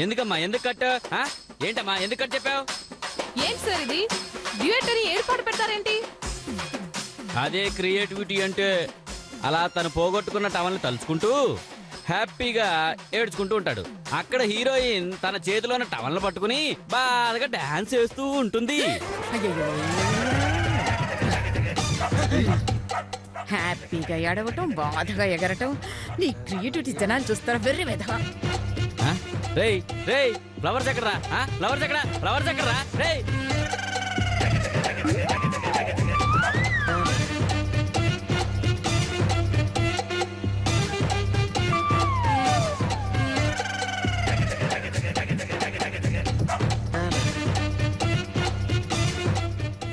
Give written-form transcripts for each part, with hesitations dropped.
ఎందుకమ్మా ఎందుకు కట్టు ఏంటమ్మా ఎందుకు కట్ చెప్పావు? ఏంటి సార్ ఇది డ్యూయట్ అని ఏర్పాటు పెడతారేంటి? అదే క్రియేటివిటీ అంటే. అలా తను పోగొట్టుకున్న టవల్ని తలుచుకుంటూ హ్యాపీగా ఏడ్చుకుంటూ ఉంటాడు. అక్కడ హీరోయిన్ తన చేతిలోని టవల్ని పట్టుకుని బాగా డాన్స్ చేస్తూ ఉంటుంది. హ్యాపీగా ఏడవటం, బాధగా ఎగరటం. నీ క్రియేటివిటీ జనాలు చూస్తారా? వెర్రి వెధవా. రేయ్ రేయ్ ఫ్లవర్స్ ఎక్కడరా? ఫ్లవర్స్ ఎక్కడ? ఫ్లవర్స్ ఎక్కడరా? రేయ్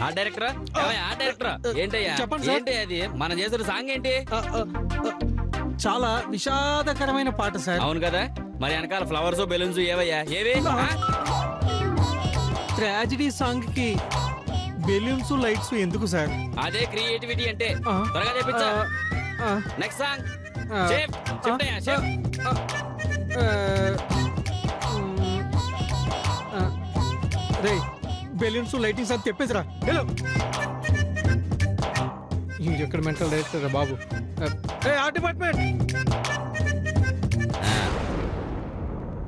ఆ డైరెక్టర్ ఏంటయ్యా ఏంటి అది మనం చేసిన సాంగ్ ఏంటి? చాలా విషాదకరమైన పాట సార్. అవును కదా, మరి వెనకాల ఫ్లవర్స్ బెలూన్స్ ఏవయ్యా? ఏవి? ట్రాజిడీ సాంగ్ కి బెలూన్స్ లైట్స్ ఎందుకు సార్? అదే క్రియేటివిటీ అంటే. త్వరగా చేపించు. నెక్స్ట్ సాంగ్ రే బెలూన్స్ లైటింగ్స్ అని తెప్పేసిరా. హలో ఎక్కడ మెంటల్ డైరెక్టర్ రా బాబు. Art department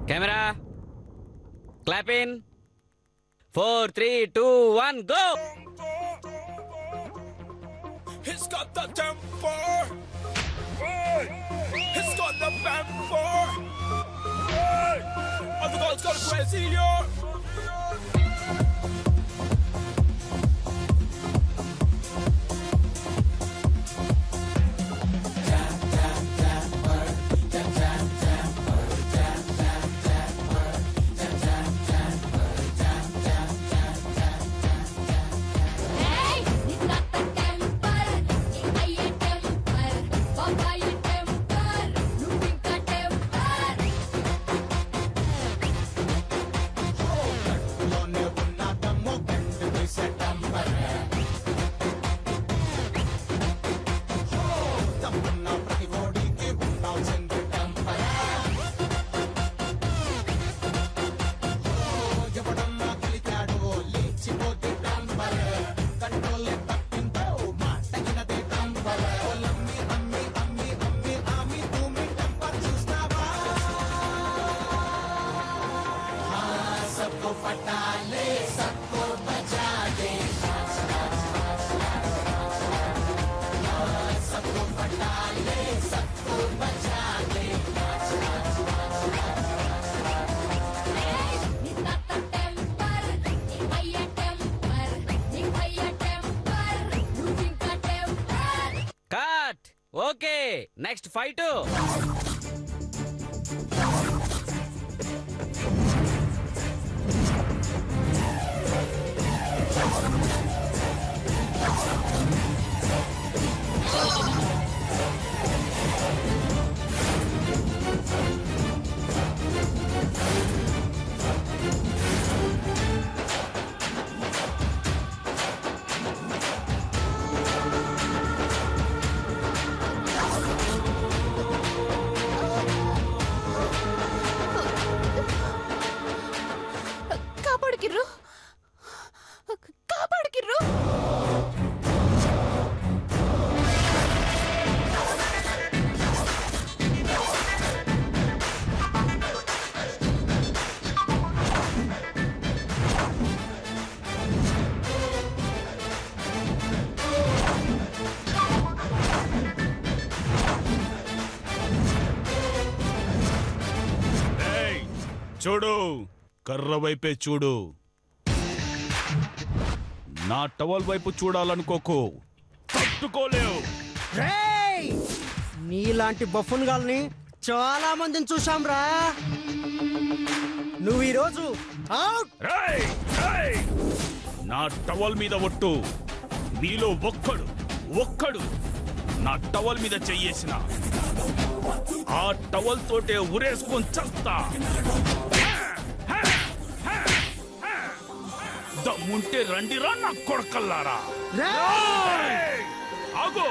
camera clap in 4 3 2 1 go. He's got the temper. Hey! He's got the pamper. Hey! And the girl's got crazy, yo. Okay next fight. చూడు, కర్ర వైపే చూడు. నా టవల్ వైపు చూడాలనుకోకు, తట్టుకోలేవు. నీలాంటి బఫున్ గాల్ని చాలా మందిని చూసాం రా. నువ్వు ఈరోజు నా టవల్ మీద ఒట్టు. నీలో ఒక్కడు నా టవల్ మీద చెయ్యేసిన ఆ టవల్ తోటే ఉరేసుకొని చస్తా. దమ్ముంటే రండిరా నా కొడకల్లారా. ఆగో